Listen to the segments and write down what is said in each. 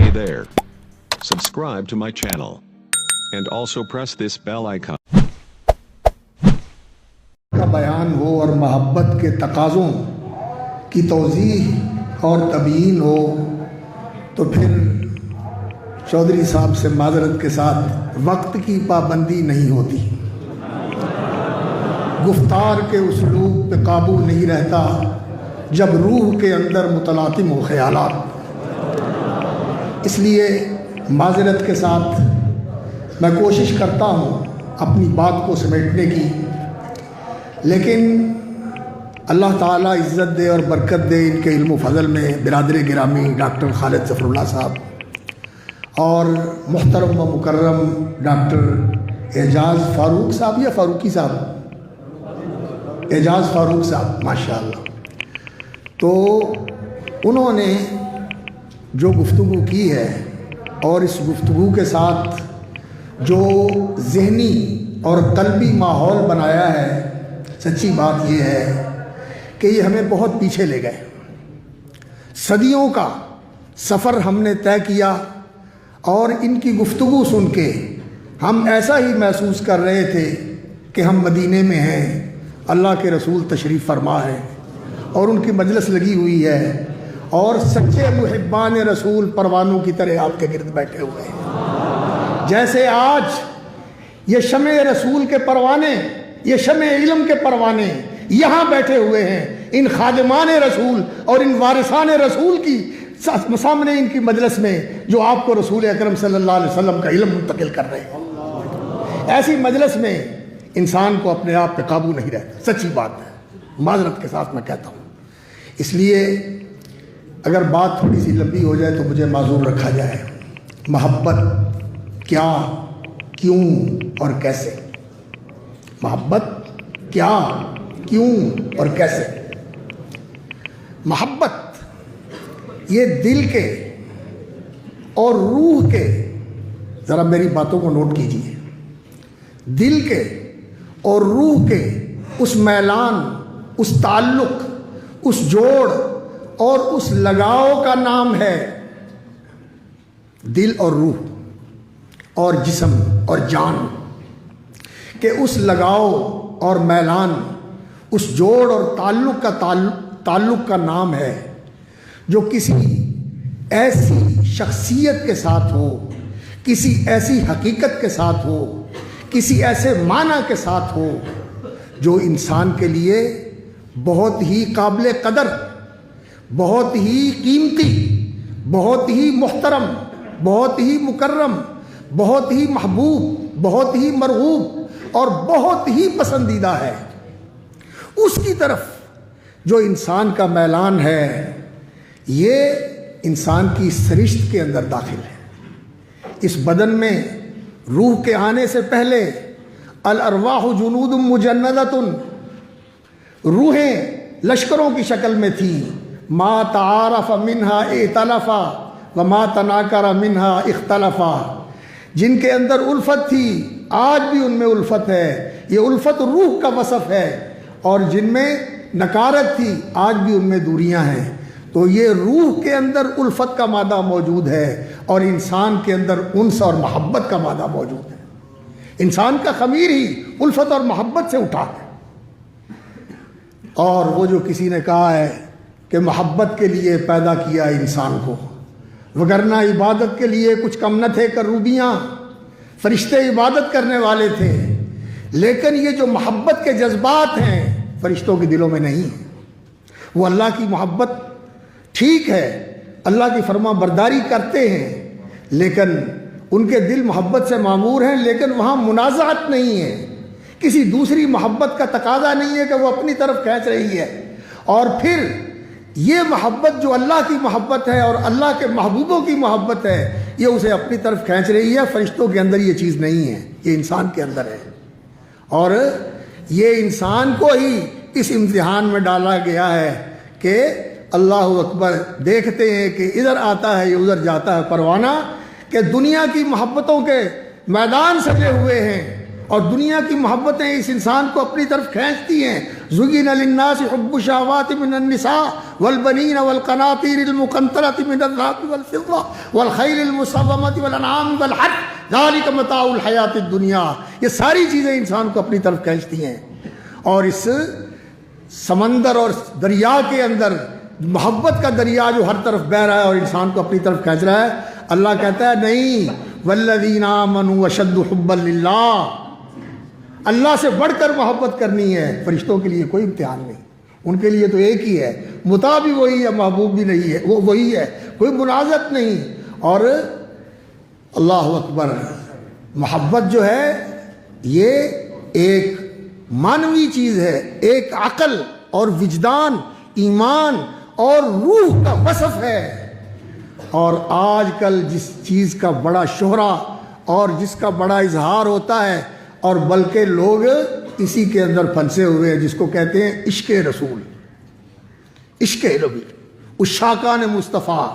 Hey there. Subscribe to my channel. And also press this bell icon. کا بیان ہو اور محبت کے تقاضوں کی توضیح اور تبیین ہو تو پھر چودھری صاحب سے معذرت کے ساتھ وقت کی پابندی نہیں ہوتی، گفتار کے اسلوب پہ قابو نہیں رہتا جب روح کے اندر متلاطم ہو خیالات۔ اس لیے معذرت کے ساتھ میں کوشش کرتا ہوں اپنی بات کو سمیٹنے کی، لیکن اللہ تعالیٰ عزت دے اور برکت دے ان کے علم و فضل میں برادر گرامی ڈاکٹر خالد ظفر اللہ صاحب اور محترم و مکرم ڈاکٹر اعجاز فاروق صاحب یا فاروقی صاحب، اعجاز فاروق صاحب ماشاءاللہ، تو انہوں نے جو گفتگو کی ہے اور اس گفتگو کے ساتھ جو ذہنی اور قلبی ماحول بنایا ہے، سچی بات یہ ہے کہ یہ ہمیں بہت پیچھے لے گئے۔ صدیوں کا سفر ہم نے طے کیا اور ان کی گفتگو سن کے ہم ایسا ہی محسوس کر رہے تھے کہ ہم مدینے میں ہیں، اللہ کے رسول تشریف فرما ہے اور ان کی مجلس لگی ہوئی ہے اور سچے محبان رسول پروانوں کی طرح آپ کے گرد بیٹھے ہوئے ہیں۔ جیسے آج یہ شمع رسول کے پروانے، یہ شمع علم کے پروانے یہاں بیٹھے ہوئے ہیں، ان خادمان رسول اور ان وارثان رسول کی سامنے ان کی مجلس میں جو آپ کو رسول اکرم صلی اللہ علیہ وسلم کا علم منتقل کر رہے ہیں۔ ایسی مجلس میں انسان کو اپنے آپ پہ قابو نہیں رہتا، سچی بات ہے، معذرت کے ساتھ میں کہتا ہوں۔ اس لیے اگر بات تھوڑی سی لمبی ہو جائے تو مجھے معذور رکھا جائے۔ محبت کیا، کیوں اور کیسے؟ محبت کیا، کیوں اور کیسے؟ محبت یہ دل کے اور روح کے، ذرا میری باتوں کو نوٹ کیجیے، دل کے اور روح کے اس میلان، اس تعلق، اس جوڑ اور اس لگاؤ کا نام ہے دل اور روح اور جسم اور جان، کہ اس لگاؤ اور میلان، اس جوڑ اور تعلق کا نام ہے جو کسی ایسی شخصیت کے ساتھ ہو، کسی ایسی حقیقت کے ساتھ ہو، کسی ایسے معنی کے ساتھ ہو جو انسان کے لیے بہت ہی قابل قدر، بہت ہی قیمتی، بہت ہی محترم، بہت ہی مکرم، بہت ہی محبوب، بہت ہی مرغوب اور بہت ہی پسندیدہ ہے۔ اس کی طرف جو انسان کا میلان ہے یہ انسان کی سرشت کے اندر داخل ہے۔ اس بدن میں روح کے آنے سے پہلے الارواح جنود مجندۃ، روحیں لشکروں کی شکل میں تھیں، ما تعارف منہا ائتلفا وما تناکر منہا اختلفا، جن کے اندر الفت تھی آج بھی ان میں الفت ہے، یہ الفت روح کا وصف ہے، اور جن میں نکارت تھی آج بھی ان میں دوریاں ہیں۔ تو یہ روح کے اندر الفت کا مادہ موجود ہے اور انسان کے اندر انس اور محبت کا مادہ موجود ہے۔ انسان کا خمیر ہی الفت اور محبت سے اٹھا ہے۔ اور وہ جو کسی نے کہا ہے کہ محبت کے لیے پیدا کیا انسان کو، وگرنہ عبادت کے لیے کچھ کم نہ تھے کروبیاں، فرشتے عبادت کرنے والے تھے، لیکن یہ جو محبت کے جذبات ہیں فرشتوں کے دلوں میں نہیں ہیں۔ وہ اللہ کی محبت ٹھیک ہے، اللہ کی فرما برداری کرتے ہیں، لیکن ان کے دل محبت سے معمور ہیں، لیکن وہاں منازعت نہیں ہے، کسی دوسری محبت کا تقاضا نہیں ہے کہ وہ اپنی طرف کھینچ رہی ہے۔ اور پھر یہ محبت جو اللہ کی محبت ہے اور اللہ کے محبوبوں کی محبت ہے یہ اسے اپنی طرف کھینچ رہی ہے۔ فرشتوں کے اندر یہ چیز نہیں ہے، یہ انسان کے اندر ہے، اور یہ انسان کو ہی اس امتحان میں ڈالا گیا ہے کہ اللہ اکبر، دیکھتے ہیں کہ ادھر آتا ہے یہ ادھر جاتا ہے پروانہ، کہ دنیا کی محبتوں کے میدان سجے ہوئے ہیں اور دنیا کی محبتیں اس انسان کو اپنی طرف کھینچتی ہیں، زُيِّنَ لِلنَّاسِ حُبُّ الشَّهَوَاتِ مِنَ النِّسَاءِ وَالْبَنِينَ وَالْقَنَاطِيرِ الْمُقَنطَرَةِ مِنَ الذَّهَبِ وَالْفِضَّةِ وَالْخَيْلِ الْمُسَوَّمَةِ وَالْأَنْعَامِ وَالْحَرْثِ ذَلِكَ مَتَاعُ الْحَيَاةِ الدُّنْيَا. یہ ساری چیزیں انسان کو اپنی طرف کھینچتی ہیں. اور اس سمندر اور دریا کے اندر محبت کا دریا جو ہر طرف بہہ رہا ہے اور انسان کو اپنی طرف کھینچ رہا ہے، اللہ کہتا ہے نہیں، والذین آمنوا اشد حبا للہ، اللہ سے بڑھ کر محبت کرنی ہے. فرشتوں کے لیے کوئی امتحان نہیں، ان کے لیے تو ایک ہی ہے، مطاع بھی وہی ہے، محبوب بھی نہیں ہے، وہ وہی ہے، کوئی منازعت نہیں. اور اللہ اکبر، محبت جو ہے یہ ایک مانوی چیز ہے، ایک عقل اور وجدان، ایمان اور روح کا وصف ہے. اور آج کل جس چیز کا بڑا شہرہ اور جس کا بڑا اظہار ہوتا ہے، اور بلکہ لوگ اسی کے اندر پھنسے ہوئے ہیں جس کو کہتے ہیں عشق رسول، عشق نبی، عشاقان مصطفیٰ.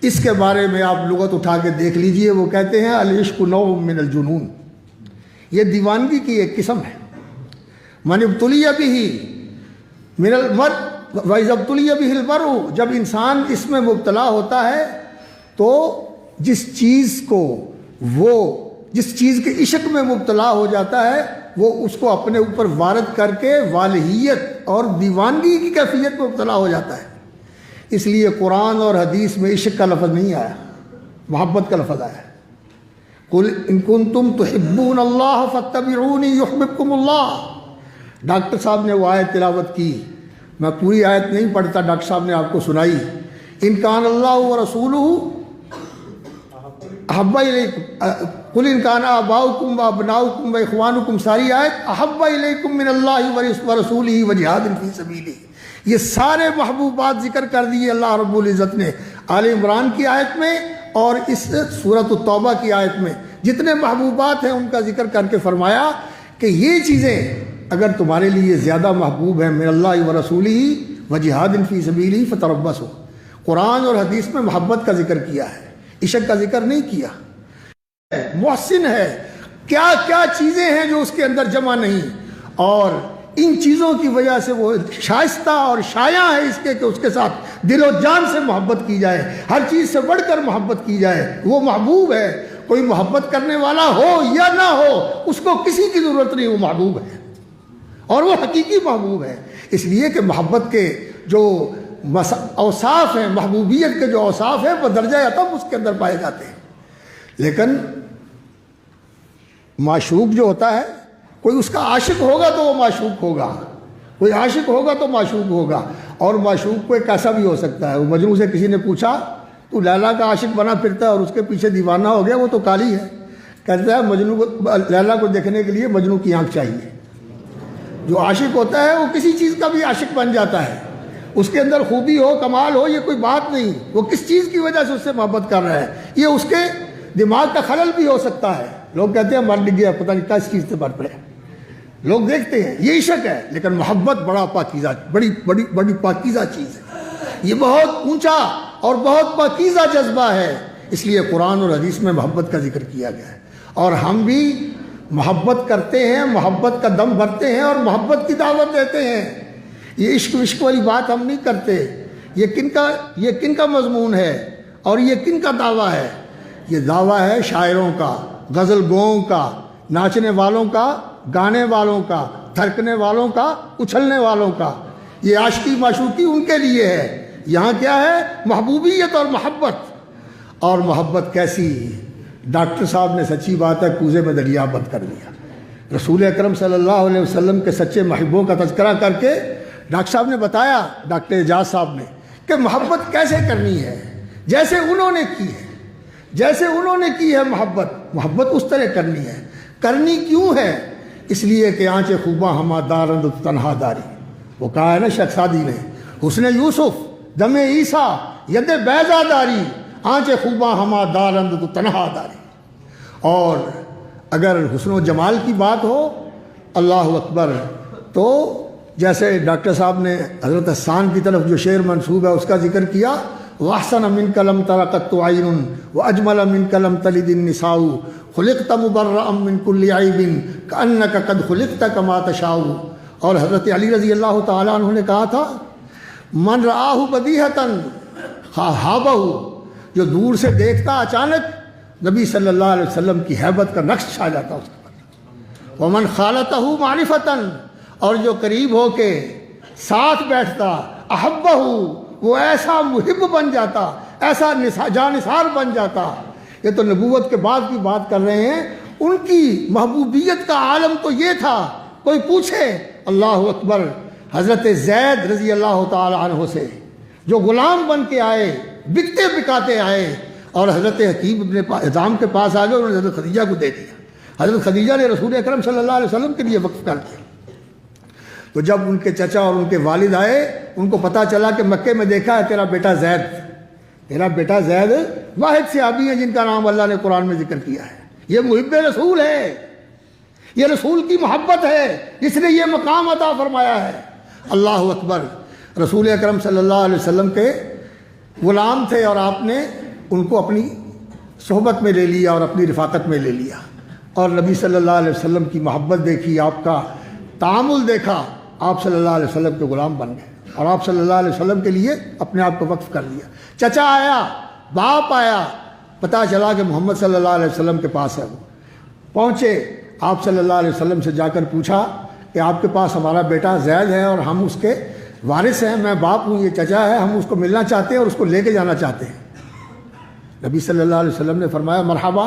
اس کے بارے میں آپ لغت اٹھا کے دیکھ لیجئے، وہ کہتے ہیں العشق نوع من الجنون، یہ دیوانگی کی ایک قسم ہے. من ابتلی بہ من المرء وَإِذَا ابْتُلِيَ بِهِ الْمَرْءُ، جب انسان اس میں مبتلا ہوتا ہے تو جس چیز کے عشق میں مبتلا ہو جاتا ہے وہ اس کو اپنے اوپر وارد کر کے والہیت اور دیوانگی کی کیفیت میں مبتلا ہو جاتا ہے. اس لیے قرآن اور حدیث میں عشق کا لفظ نہیں آیا، محبت کا لفظ آیا. قُلْ إِن كُنتُمْ تُحِبُّونَ اللَّهَ فَاتَّبِعُونِي يُحْبِبْكُمُ اللَّهُ. ڈاکٹر صاحب نے وہ آیت تلاوت کی، میں پوری آیت نہیں پڑھتا، ڈاکٹر صاحب نے آپ کو سنائی. ان کان اللہ ورسولہ احب الیکم، قل ان کان آباؤکم وابناؤکم واخوانکم، ساری آیت احب الیکم من اللہ ورسولہ وجہاد فی سبیلہ. یہ سارے محبوبات ذکر کر دیے اللہ رب العزت نے آل عمران کی آیت میں اور اس سورۃ التوبہ کی آیت میں. جتنے محبوبات ہیں ان کا ذکر کر کے فرمایا کہ یہ چیزیں اگر تمہارے لیے زیادہ محبوب ہیں من اللہ ورسولہ وجہاد فی سبیلہ فتربصوا. قرآن اور حدیث میں محبت کا ذکر کیا ہے، عشق کا ذکر نہیں کیا. محسن ہے، کیا کیا چیزیں ہیں جو اس کے اندر جمع نہیں، اور ان چیزوں کی وجہ سے وہ شائستہ اور شایع ہے اس کے کہ اس کے ساتھ دل و جان سے محبت کی جائے، ہر چیز سے بڑھ کر محبت کی جائے. وہ محبوب ہے. کوئی محبت کرنے والا ہو یا نہ ہو اس کو کسی کی ضرورت نہیں، وہ محبوب ہے اور وہ حقیقی محبوب ہے. اس لیے کہ محبت کے جو اوصاف ہیں، محبوبیت کے جو اوصاف ہیں وہ درجہ عطب اس کے اندر پائے جاتے ہیں. لیکن معشوق جو ہوتا ہے، کوئی اس کا عاشق ہوگا تو وہ معشوق ہوگا، کوئی عاشق ہوگا تو معشوق ہوگا. اور معشوق کوئی کیسا بھی ہو سکتا ہے. وہ مجنو سے کسی نے پوچھا تو لیلا کا عاشق بنا پھرتا ہے اور اس کے پیچھے دیوانہ ہو گیا، وہ تو کالی ہے. کہتا ہے مجنو کو، لیلا کو دیکھنے کے لیے مجنو کی آنکھ چاہیے. جو عاشق ہوتا ہے وہ کسی چیز کا بھی عاشق بن جاتا ہے، اس کے اندر خوبی ہو، کمال ہو، یہ کوئی بات نہیں. وہ کس چیز کی وجہ سے اس سے محبت کر رہا ہے، یہ اس کے دماغ کا خلل بھی ہو سکتا ہے. لوگ کہتے ہیں مر گیا، پتہ نہیں کس چیز سے مر پڑے. لوگ دیکھتے ہیں یہ عشق ہے، لیکن محبت بڑا پاکیزہ، بڑی بڑی بڑی پاکیزہ چیز ہے. یہ بہت اونچا اور بہت پاکیزہ جذبہ ہے. اس لیے قرآن اور حدیث میں محبت کا ذکر کیا گیا ہے. اور ہم بھی محبت کرتے ہیں، محبت کا دم بھرتے ہیں اور محبت کی دعوت دیتے ہیں. یہ عشق وشق والی بات ہم نہیں کرتے. یہ کن کا مضمون ہے اور یہ کن کا دعویٰ ہے؟ یہ دعویٰ ہے شاعروں کا، غزل گوؤں کا، ناچنے والوں کا، گانے والوں کا، تھرکنے والوں کا، اچھلنے والوں کا. یہ عاشقی معشوقی ان کے لیے ہے. یہاں کیا ہے؟ محبوبیت اور محبت. اور محبت کیسی؟ ڈاکٹر صاحب نے سچی بات ہے کوزے میں دریا بند کر دیا. رسول اکرم صلی اللہ علیہ وسلم کے سچے محبوں کا تذکرہ کر کے ڈاکٹر صاحب نے بتایا، ڈاکٹر اعجاز صاحب نے، کہ محبت کیسے کرنی ہے. جیسے انہوں نے کی ہے، جیسے انہوں نے کی ہے محبت اس طرح کرنی ہے. کرنی کیوں ہے؟ اس لیے کہ آنچے خوباں ہما دارند تنہا داری. وہ کہا ہے نا شخصادی نے، حسن یوسف دم عیسیٰ ید بیضا داری، آنچے خوباں ہما دارند تنہا داری. اور اگر حسن و جمال کی بات ہو، اللہ اکبر، تو جیسے ڈاکٹر صاحب نے حضرت حسان کی طرف جو شعر منسوب ہے اس کا ذکر کیا، وَأَحْسَنَ مِنْكَ لَمْ تَرَ قَطُّ عَيْنٌ وَأَجْمَلَ مِنْكَ لَمْ تَلِدِ النِّسَاءُ خُلِقْتَ مُبَرَّأً مِنْ كُلِّ عَيْبٍ كَأَنَّكَ قَدْ خُلِقْتَ كَمَا تَشَاءُ. اور حضرت علی رضی اللہ تعالیٰ عنہ نے کہا تھا من رآہ بدیہتاً خابہ، جو دور سے دیکھتا اچانک نبی صلی اللہ علیہ وسلم کی ہیبت کا نقش چھا جاتا اس پر۔ ومن خالتہ معرفتاً، اور جو قریب ہو کے ساتھ بیٹھتا احبہ، وہ ایسا محب بن جاتا، ایسا جانثار بن جاتا۔ یہ تو نبوت کے بعد کی بات کر رہے ہیں، ان کی محبوبیت کا عالم تو یہ تھا۔ کوئی پوچھے اللہ اکبر حضرت زید رضی اللہ تعالی عنہ سے، جو غلام بن کے آئے، بکتے بکاتے آئے، اور حضرت حکیم ابن حزام کے پاس آ گئے، انہوں نے حضرت خدیجہ کو دے دیا۔ حضرت خدیجہ نے رسول اکرم صلی اللہ علیہ وسلم کے لیے وقف کر دیا۔ تو جب ان کے چچا اور ان کے والد آئے، ان کو پتہ چلا کہ مکے میں دیکھا ہے تیرا بیٹا زید، تیرا بیٹا زید واحد صحابی ہیں جن کا نام اللہ نے قرآن میں ذکر کیا ہے، یہ محب رسول ہے، یہ رسول کی محبت ہے جس نے یہ مقام عطا فرمایا ہے۔ اللہ اکبر، رسول اکرم صلی اللہ علیہ وسلم کے غلام تھے اور آپ نے ان کو اپنی صحبت میں لے لیا اور اپنی رفاقت میں لے لیا، اور نبی صلی اللہ علیہ وسلم کی محبت دیکھی، آپ کا تعامل دیکھا، آپ صلی اللہ علیہ وسلم کے غلام بن گئے اور آپ صلی اللہ علیہ وسلم کے لیے اپنے آپ کو وقف کر دیا۔ چچا آیا، باپ آیا، پتہ چلا کہ محمد صلی اللہ علیہ وسلم کے پاس ہے، وہ پہنچے، آپ صلی اللہ علیہ وسلم سے جا کر پوچھا کہ آپ کے پاس ہمارا بیٹا زید ہے اور ہم اس کے وارث ہیں، میں باپ ہوں، یہ چچا ہے، ہم اس کو ملنا چاہتے ہیں اور اس کو لے کے جانا چاہتے ہیں۔ نبی صلی اللہ علیہ وسلم نے فرمایا مرحبا،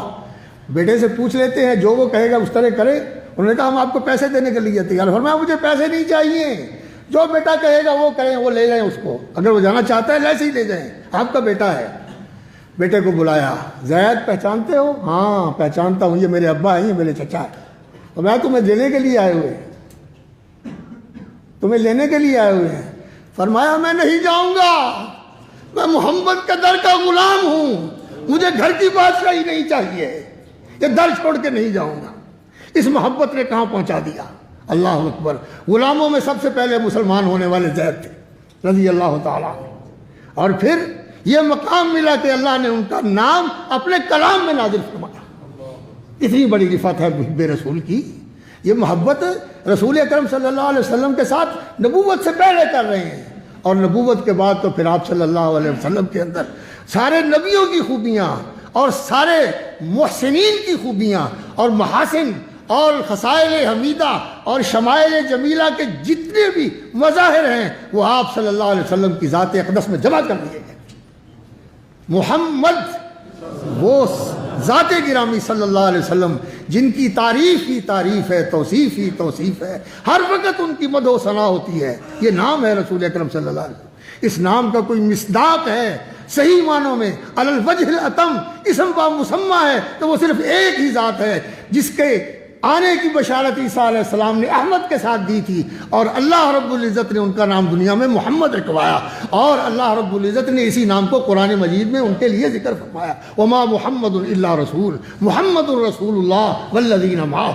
بیٹے سے پوچھ لیتے ہیں، جو وہ کہے گا اس طرح کرے۔ انہوں نے کہا ہم آپ کو پیسے دینے کے لیے تیار۔ فرمایا مجھے پیسے نہیں چاہیے، جو بیٹا کہے گا وہ کریں، وہ لے جائیں اس کو، اگر وہ جانا چاہتا ہے ایسے ہی لے جائیں، آپ کا بیٹا ہے۔ بیٹے کو بلایا، زید پہچانتے ہو؟ ہاں پہچانتا ہوں، یہ میرے ابا ہیں، یہ میرے چچا ہے۔ تو میں تمہیں لینے کے لیے آئے ہوئے ہیں، تمہیں لینے کے لیے آئے ہوئے ہیں۔ فرمایا میں نہیں جاؤں گا، میں محمد کا در کا غلام ہوں، مجھے گھر کی بادشاہی نہیں چاہیے، یہ در چھوڑ کے نہیں جاؤں گا۔ اس محبت نے کہاں پہنچا دیا، اللہ اکبر۔ غلاموں میں سب سے پہلے مسلمان ہونے والے زید تھے رضی اللہ تعالیٰ، اور پھر یہ مقام ملا کہ اللہ نے ان کا نام اپنے کلام میں نازل فرمایا۔ اتنی بڑی رفعت ہے محب رسول کی، یہ محبت رسول اکرم صلی اللہ علیہ وسلم کے ساتھ نبوت سے پہلے کر رہے ہیں، اور نبوت کے بعد تو پھر آپ صلی اللہ علیہ وسلم کے اندر سارے نبیوں کی خوبیاں اور سارے محسنین کی خوبیاں اور محاسن اور خصائل حمیدہ اور شمائل جمیلہ کے جتنے بھی مظاہر ہیں وہ آپ صلی اللہ علیہ وسلم کی ذات اقدس میں جمع کر دیے گئے۔ محمد وہ ذات گرامی صلی اللہ علیہ وسلم جن کی تعریف ہی تعریف ہے، توصیف ہی توصیف ہے، ہر وقت ان کی مدح و ثنا ہوتی ہے، یہ نام ہے رسول اکرم صلی اللہ علیہ وسلم۔ اس نام کا کوئی مصداق ہے صحیح معنوں میں، علی الوجہ الاتم، اسم با مسمى ہے تو وہ صرف ایک ہی ذات ہے جس کے آنے کی بشارت عیسیٰ علیہ السلام نے احمد کے ساتھ دی تھی، اور اللہ رب العزت نے ان کا نام دنیا میں محمد رکھوایا، اور اللہ رب العزت نے اسی نام کو قرآن مجید میں ان کے لیے ذکر فرمایا، وما محمد الا رسول محمد رسول اللہ والذین معہ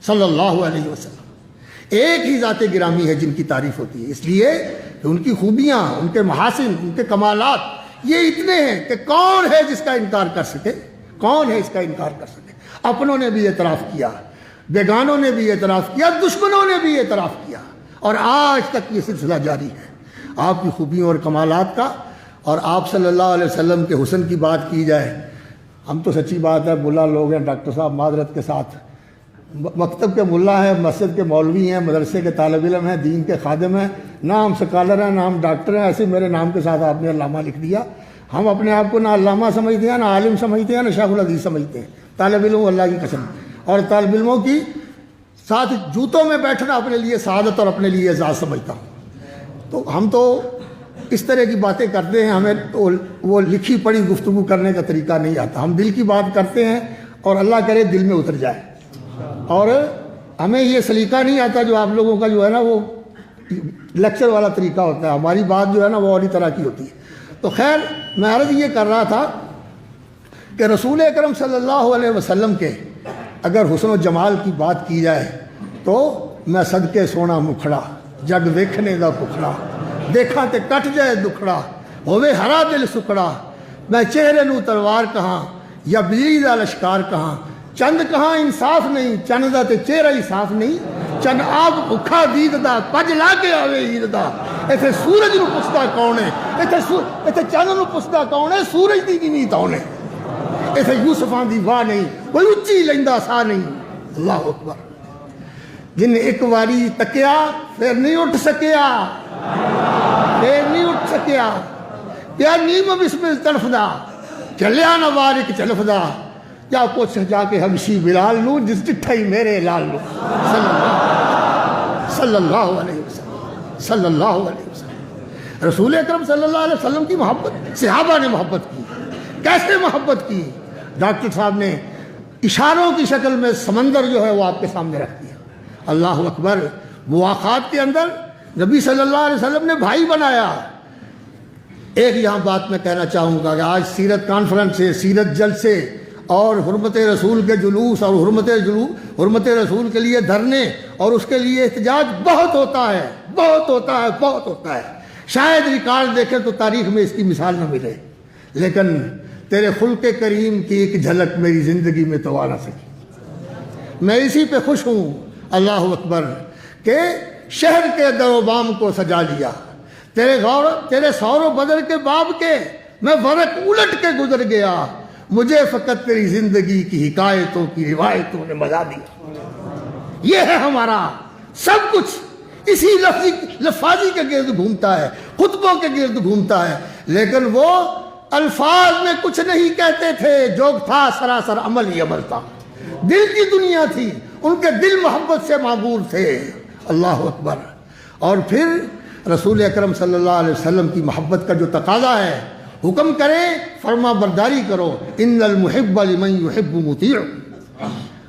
صلی اللہ علیہ وسلم۔ ایک ہی ذات گرامی ہے جن کی تعریف ہوتی ہے، اس لیے کہ ان کی خوبیاں، ان کے محاسن، ان کے کمالات یہ اتنے ہیں کہ کون ہے جس کا انکار کر سکے، کون ہے اس کا انکار کر سکے۔ اپنوں نے بھی اعتراف کیا، بیگانوں نے بھی اعتراف کیا، دشمنوں نے بھی اعتراف کیا، اور آج تک یہ سلسلہ جاری ہے آپ کی خوبیوں اور کمالات کا۔ اور آپ صلی اللہ علیہ وسلم کے حسن کی بات کی جائے، ہم تو سچی بات ہے ملا لوگ ہیں، ڈاکٹر صاحب معذرت کے ساتھ، مکتب کے ملا ہیں، مسجد کے مولوی ہیں، مدرسے کے طالب علم ہیں، دین کے خادم ہیں، نہ ہم سکالر ہیں، نہ ہم ڈاکٹر ہیں، ایسے میرے نام کے ساتھ آپ نے علامہ لکھ دیا۔ ہم اپنے آپ کو نہ علامہ سمجھتے ہیں، نہ عالم سمجھتے ہیں، نہ شیخ الحدیث سمجھتے ہیں، طالب علم اللہ کی قسم۔ اور طالب علموں کی ساتھ جوتوں میں بیٹھنا اپنے لیے سعادت اور اپنے لیے اعزاز سمجھتا ہوں۔ تو ہم تو اس طرح کی باتیں کرتے ہیں، ہمیں تو وہ لکھی پڑھی گفتگو کرنے کا طریقہ نہیں آتا، ہم دل کی بات کرتے ہیں اور اللہ کرے دل میں اتر جائے، اور ہمیں یہ سلیقہ نہیں آتا جو آپ لوگوں کا جو ہے نا وہ لیکچر والا طریقہ ہوتا ہے، ہماری بات جو ہے نا وہ اور طرح کی ہوتی ہے۔ تو خیر میں عرض یہ کر رہا تھا کہ رسول اکرم صلی اللہ علیہ وسلم کے اگر حسن و جمال کی بات کی جائے تو میں صدقے سونا مکھڑا جگ ویکھنے دا پکھڑا، دیکھا تے کٹ جائے دکھڑا ہوے ہرا دل سکڑا، میں چہرے نو تلوار کہاں یا بجلی دا لشکار کہاں، چند کہاں انصاف نہیں چند دا تے چہرہ ہی صاف نہیں، چن آپ بھکھا دید دا پج لا کے آوے عید دا ایتھے سورج نو پسدا کون ہے ایتھے چن نو پسدا کون ہے سورج دی نہیں تاؤنے ایتھے یوسفاں دی واہ نہیں کوئی اچھی لیندا سا نہیں اللہ اکبر جن ایک واری تکیا پھر نہیں اٹھ سکیا کیا نیم بسم تلفدا چلیا نہ وار ایک چلفدا کیا پوچھ جا کے حبشی بلال نو جس ڈٹھا ہی میرے لال نو صلی اللہ علیہ وسلم رسول اکرم صلی اللہ علیہ وسلم کی محبت صحابہ نے محبت کی کیسے محبت کی ڈاکٹر صاحب نے اشاروں کی شکل میں سمندر جو ہے وہ آپ کے سامنے رکھ دیا اللہ اکبر مواخات کے اندر نبی صلی اللہ علیہ وسلم نے بھائی بنایا ایک یہاں بات میں کہنا چاہوں گا کہ آج سیرت کانفرنس سے سیرت جلسے اور حرمت رسول کے جلوس اور حرمت رسول کے لیے دھرنے اور اس کے لیے احتجاج بہت ہوتا ہے شاید ریکارڈ دیکھیں تو تاریخ میں اس کی مثال نہ ملے لیکن تیرے خلق کریم کی ایک جھلک میری زندگی میں تو آ نہ سکی میں اسی پہ خوش ہوں اللہ اکبر کہ شہر کے در و بام کو سجا لیا تیرے سور و بدر کے باب کے میں ورق الٹ کے گزر گیا مجھے فقط تیری زندگی کی حکایتوں کی روایتوں نے مزا دیا یہ ہے ہمارا سب کچھ اسی لفاظی کے گرد گھومتا ہے خطبوں کے گرد گھومتا ہے لیکن وہ الفاظ میں کچھ نہیں کہتے تھے جو تھا سراسر عمل ہی عمل تھا دل کی دنیا تھی ان کے دل محبت سے معمور تھے اللہ اکبر اور پھر رسول اکرم صلی اللہ علیہ وسلم کی محبت کا جو تقاضا ہے حکم کرے فرما برداری کرو ان المحب لمن يحب مطیع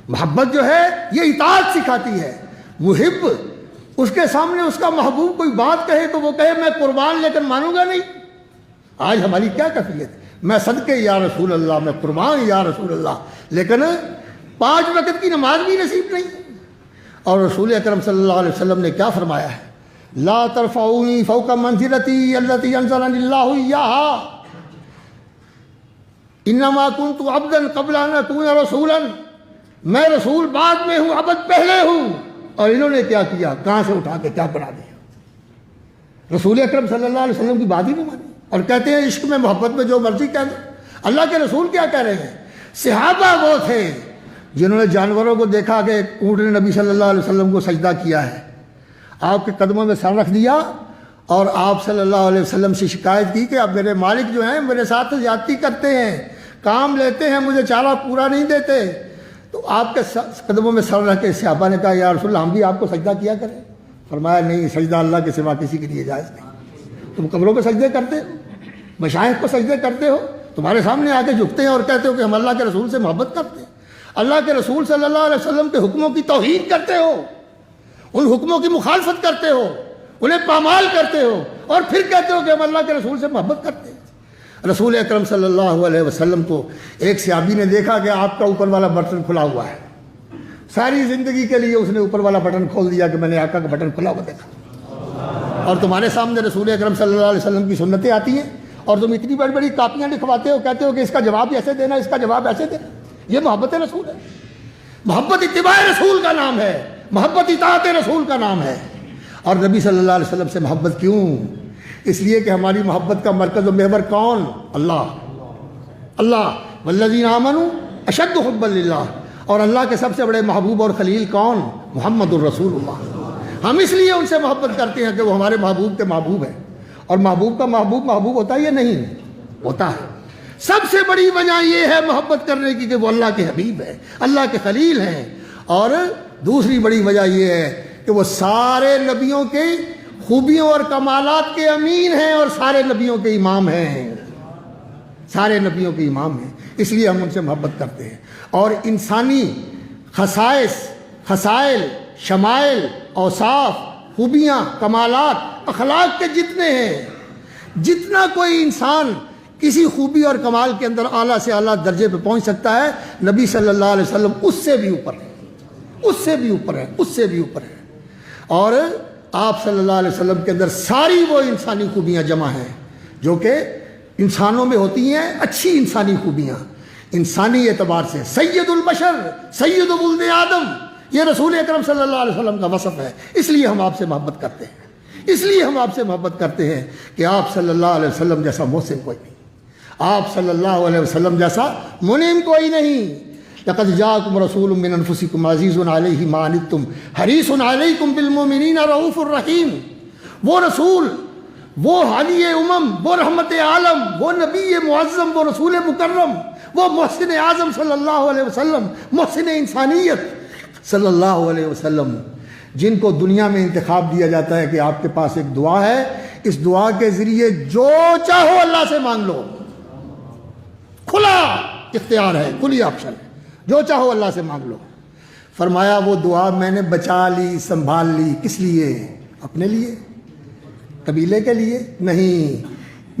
محبت جو ہے یہ اطاعت سکھاتی ہے محب اس کے سامنے اس کا محبوب کوئی بات کہے تو وہ کہے میں قربان لیکن مانوں گا نہیں آج ہماری کیا کیفیت میں صدقے یا رسول اللہ میں قربان یا رسول اللہ لیکن 5 وقت کی نماز بھی نصیب نہیں اور رسول اکرم صلی اللہ علیہ وسلم نے کیا فرمایا ہے لا ترفعونی فوق منزلتی التي انزلنی اللہ ایاہا انما کنت عبدا قبل ان اکون رسولا میں رسول بعد میں ہوں عبد پہلے ہوں اور انہوں نے کیا کیا کہاں سے اٹھا کے کیا بنا دیا رسول اکرم صلی اللہ علیہ وسلم کی بات ہی نہیں مانی اور کہتے ہیں عشق میں محبت میں جو مرضی کہہ دو اللہ کے رسول کیا کہہ رہے ہیں صحابہ وہ تھے جنہوں نے جانوروں کو دیکھا کہ اونٹ نے نبی صلی اللہ علیہ وسلم کو سجدہ کیا ہے آپ کے قدموں میں سر رکھ دیا اور آپ صلی اللہ علیہ وسلم سے شکایت کی کہ اب میرے مالک جو ہیں میرے ساتھ زیادتی کرتے ہیں کام لیتے ہیں مجھے چارہ پورا نہیں دیتے تو آپ کے قدموں میں سر رکھ کے صحابہ نے کہا یا رسول اللہ ہم بھی آپ کو سجدہ کیا کریں فرمایا نہیں سجدہ اللہ کے سوا کسی کے لیے جائز نہیں تم قبروں پہ سجدے کرتے ہو مشائخ کو سجدے کرتے ہو تمہارے سامنے آ کے جھکتے ہیں اور کہتے ہو کہ ہم اللہ کے رسول سے محبت کرتے ہیں اللہ کے رسول صلی اللہ علیہ وسلم کے حکموں کی توہین کرتے ہو ان حکموں کی مخالفت کرتے ہو انہیں پامال کرتے ہو اور پھر کہتے ہو کہ ہم اللہ کے رسول سے محبت کرتے ہیں رسول اکرم صلی اللہ علیہ وسلم کو ایک صحابی نے دیکھا کہ آپ کا اوپر والا بٹن کھلا ہوا ہے ساری زندگی کے لیے اس نے اوپر والا بٹن کھول دیا کہ میں نے آقا کا بٹن کھلا ہوا دیکھا اور تمہارے سامنے رسول اکرم صلی اللہ علیہ وسلم کی سنتیں آتی ہیں اور تم اتنی بڑی بڑی کاپیاں لکھواتے ہو کہتے ہو کہ اس کا جواب ایسے دینا اس کا جواب ایسے دینا یہ محبت رسول ہے محبت اتباع رسول کا نام ہے محبت اطاعت رسول کا نام ہے اور نبی صلی اللہ علیہ وسلم سے محبت کیوں اس لیے کہ ہماری محبت کا مرکز و محور کون اللہ والذین آمنوا اشد حبا للہ اور اللہ کے سب سے بڑے محبوب اور خلیل کون محمد الرسول اللہ ہم اس لیے ان سے محبت کرتے ہیں کہ وہ ہمارے محبوب کے محبوب ہیں اور محبوب کا محبوب ہوتا ہے یا نہیں ہوتا ہے سب سے بڑی وجہ یہ ہے محبت کرنے کی کہ وہ اللہ کے حبیب ہیں اللہ کے خلیل ہیں اور دوسری بڑی وجہ یہ ہے کہ وہ سارے نبیوں کے خوبیوں اور کمالات کے امین ہیں اور سارے نبیوں کے امام ہیں سارے نبیوں کے امام ہیں اس لیے ہم ان سے محبت کرتے ہیں اور انسانی خصائص خصائل شمائل اوصاف خوبیاں کمالات اخلاق کے جتنے ہیں جتنا کوئی انسان کسی خوبی اور کمال کے اندر اعلیٰ سے اعلیٰ درجے پہ پہنچ سکتا ہے نبی صلی اللہ علیہ وسلم اس سے بھی اوپر ہے اس سے بھی اوپر ہے اس سے بھی اوپر ہے اور آپ صلی اللہ علیہ وسلم کے اندر ساری وہ انسانی خوبیاں جمع ہیں جو کہ انسانوں میں ہوتی ہیں اچھی انسانی خوبیاں انسانی اعتبار سے سید البشر سید ولد آدم یہ رسول اکرم صلی اللہ علیہ وسلم کا وصف ہے، اس لیے ہم آپ سے محبت کرتے ہیں، اس لیے ہم آپ سے محبت کرتے ہیں کہ آپ صلی اللہ علیہ وسلم جیسا محسن کوئی نہیں، آپ صلی اللہ علیہ وسلم جیسا منعم کوئی نہیں۔ لقد جاءکم رسول من انفسکم عزیز علیہ ما عنتم حریص علیکم بالمؤمنین رؤوف الرحیم۔ وہ رسول، وہ ہادی امم، وہ رحمت عالم، وہ نبی معظم، وہ رسول مکرم، وہ محسن اعظم صلی اللہ علیہ وسلم، محسن انسانیت صلی اللہ علیہ وسلم، جن کو دنیا میں انتخاب دیا جاتا ہے کہ آپ کے پاس ایک دعا ہے، اس دعا کے ذریعے جو چاہو اللہ سے مانگ لو، کھلا اختیار ہے، کھلی آپشن ہے، جو چاہو اللہ سے مانگ لو۔ فرمایا وہ دعا میں نے بچا لی، سنبھال لی، کس لیے؟ اپنے لیے، قبیلے کے لیے نہیں،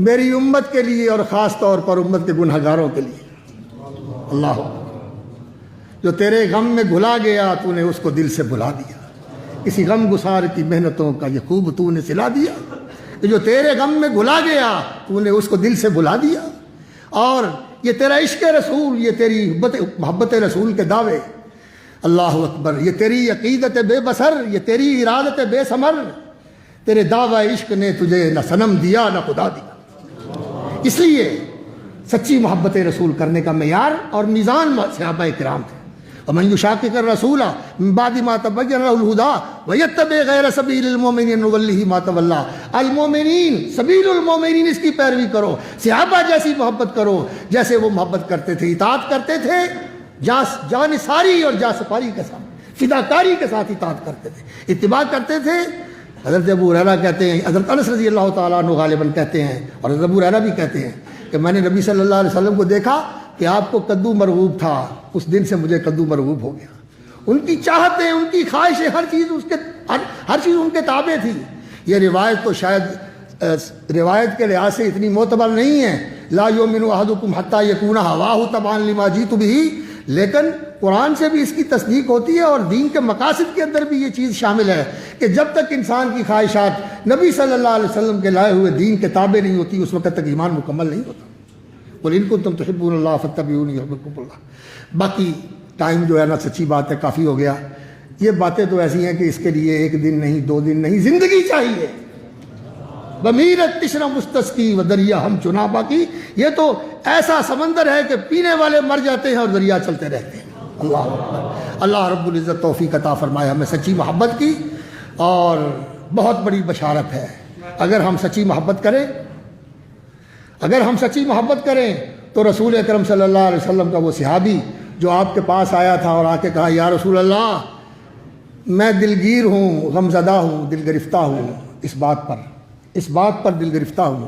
میری امت کے لیے، اور خاص طور پر امت کے گنہگاروں کے لیے۔ اللہ جو تیرے غم میں گھلا گیا تو نے اس کو دل سے بھلا دیا، کسی غم گسار کی محنتوں کا یہ خوب تو نے سلا دیا، کہ جو تیرے غم میں گھلا گیا تو نے اس کو دل سے بھلا دیا۔ اور یہ تیرا عشق رسول، یہ تیری محبت رسول کے دعوے، اللہ اکبر، یہ تیری عقیدت بے بسر، یہ تیری ارادت بے ثمر، تیرے دعوی عشق نے تجھے نہ صنم دیا نہ خدا دیا۔ اس لیے سچی محبت رسول کرنے کا معیار اور میزان صحابہ کرام تھے۔ ومن یشاقق الرسول من بعد ما تبین له الهدى ویتبع غیر سبیل المؤمنین نولہ ما تولی۔ المؤمنین، سبیل المؤمنین، اس کی پیروی کرو، صحابہ جیسی محبت کرو جیسے وہ محبت کرتے تھے، اطاعت کرتے تھے، جان ساری اور جاں سپاری کے ساتھ، فداکاری کے ساتھ اطاعت کرتے تھے، اتباع کرتے تھے۔ حضرت ابو ہریرہ کہتے ہیں، حضرت انس رضی اللہ تعالیٰ عنہ غالباً کہتے ہیں، اور حضرت ابو ہریرہ بھی کہتے ہیں کہ میں نے نبی صلی اللہ علیہ وسلم کو دیکھا کہ آپ کو کدو مرغوب تھا، اس دن سے مجھے کدو مرغوب ہو گیا۔ ان کی چاہتیں، ان کی خواہشیں، ہر چیز ان کے تابع تھی۔ یہ روایت تو شاید روایت کے لحاظ سے اتنی معتبر نہیں ہے، لا یؤمن احدکم حتی یکون ہواہ تبعا لما جئت بہ، لیکن قرآن سے بھی اس کی تصدیق ہوتی ہے، اور دین کے مقاصد کے اندر بھی یہ چیز شامل ہے کہ جب تک انسان کی خواہشات نبی صلی اللہ علیہ وسلم کے لائے ہوئے دین کے تابع نہیں ہوتی، اس وقت تک ایمان مکمل نہیں ہوتا۔ قل ان کنتم تحبون اللہ فاتبعونی یحببکم اللہ۔ باقی ٹائم جو ہے نا، سچی بات ہے، کافی ہو گیا۔ یہ باتیں تو ایسی ہیں کہ اس کے لیے ایک دن نہیں، دو دن نہیں، زندگی چاہیے۔ بمیرت تشرا مستسقی و دریا ہم چنا، باقی یہ تو ایسا سمندر ہے کہ پینے والے مر جاتے ہیں اور دریا چلتے رہتے ہیں۔ اللہ اکبر۔ اللہ رب العزت توفیق عطا فرمائے ہمیں سچی محبت کی، اور بہت بڑی بشارت ہے اگر ہم سچی محبت کریں، اگر ہم سچی محبت کریں تو رسول اکرم صلی اللہ علیہ وسلم کا وہ صحابی جو آپ کے پاس آیا تھا اور آ کے کہا یا رسول اللہ میں دلگیر ہوں، غمزدہ ہوں، دل گرفتہ ہوں، اس بات پر دل گرفتہ ہوں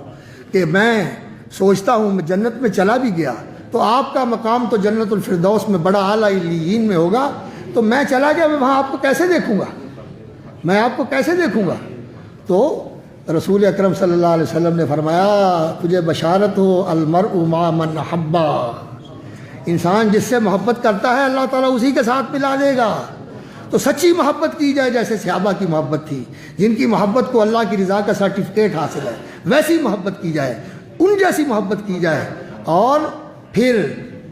کہ میں سوچتا ہوں میں جنت میں چلا بھی گیا تو آپ کا مقام تو جنت الفردوس میں بڑا اعلیٰ علیین میں ہوگا، تو میں چلا گیا، میں وہاں آپ کو کیسے دیکھوں گا، میں آپ کو کیسے دیکھوں گا؟ تو رسول اکرم صلی اللہ علیہ وسلم نے فرمایا تجھے بشارت ہو، المرء مع من احبا، انسان جس سے محبت کرتا ہے اللہ تعالیٰ اسی کے ساتھ ملا دے گا۔ تو سچی محبت کی جائے جیسے صحابہ کی محبت تھی، جن کی محبت کو اللہ کی رضا کا سرٹیفکیٹ حاصل ہے، ویسی محبت کی جائے، ان جیسی محبت کی جائے، اور پھر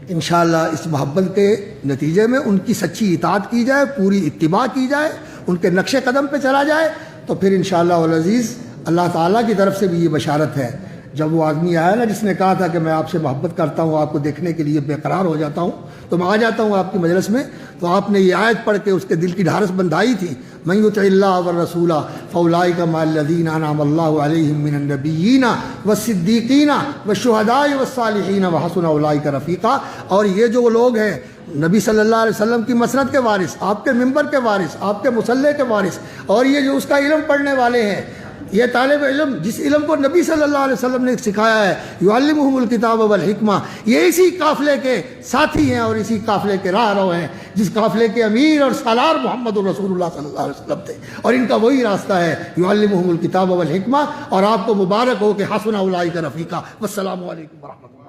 انشاءاللہ اس محبت کے نتیجے میں ان کی سچی اطاعت کی جائے، پوری اتباع کی جائے، ان کے نقش قدم پہ چلا جائے، تو پھر انشاءاللہ العزیز اللہ تعالیٰ کی طرف سے بھی یہ بشارت ہے۔ جب وہ آدمی آیا نا جس نے کہا تھا کہ میں آپ سے محبت کرتا ہوں، آپ کو دیکھنے کے لیے بے قرار ہو جاتا ہوں، تو میں آ جاتا ہوں آپ کی مجلس میں، تو آپ نے یہ آیت پڑھ کے اس کے دل کی ڈھارس بندھائی تھی، من یطع اللہ والرسول فاولئک مع الذین انعم اللہ علیہم من النبیین والصدیقین والشہداء والصالحین وحسن اولئک رفیقا۔ اور یہ جو لوگ ہیں نبی صلی اللہ علیہ وسلم کی مسند کے وارث، آپ کے ممبر کے وارث، آپ کے مصلی کے وارث، اور یہ جو اس کا علم پڑھنے والے ہیں، یہ طالب علم جس علم کو نبی صلی اللہ علیہ وسلم نے سکھایا ہے، یعلمہم الکتاب والحکمہ، یہ اسی قافلے کے ساتھی ہیں اور اسی قافلے کے راہ رو ہیں، جس قافلے کے امیر اور سالار محمد رسول اللہ صلی اللہ علیہ وسلم تھے، اور ان کا وہی راستہ ہے، یعلمہم الکتاب والحکمہ، اور آپ کو مبارک ہو کہ حسن اولئک رفیقا۔ والسلام علیکم ورحمۃ اللہ۔